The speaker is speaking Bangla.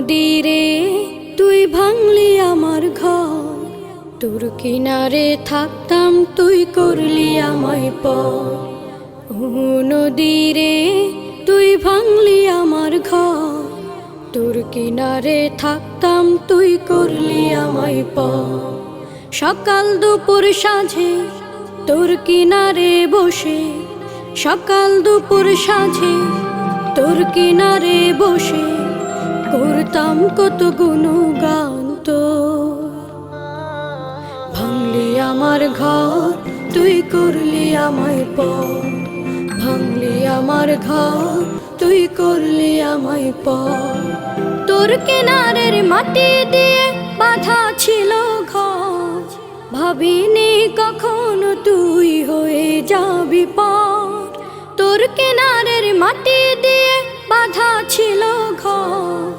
নদীরে তুই ভাঙলি আমার ঘর, তোর কিনারে থাকতাম তুই করলি আমায় পর। ও নদীরে তুই ভাঙলি আমার ঘর, তোর কিনারে থাকতাম তুই করলি আমায় পর। সকাল দুপুর সাঁঝে তোর কিনারে বসে, সকাল দুপুর সাঁঝে তোর কিনারে বসে করতাম কত গুণগান তোর। ভাঙলি আমার ঘর তুই করলি আমায় পর, ভাঙলি আমার ঘর তুই করলি আমায় পর। তোর কিনারের মাটি দিয়ে বাঁধা ছিল ঘর, ভাবিনি কখনো তুই হয়ে যাবি পর। তোর কিনারের মাটি দিয়ে বাঁধা ছিল ঘর,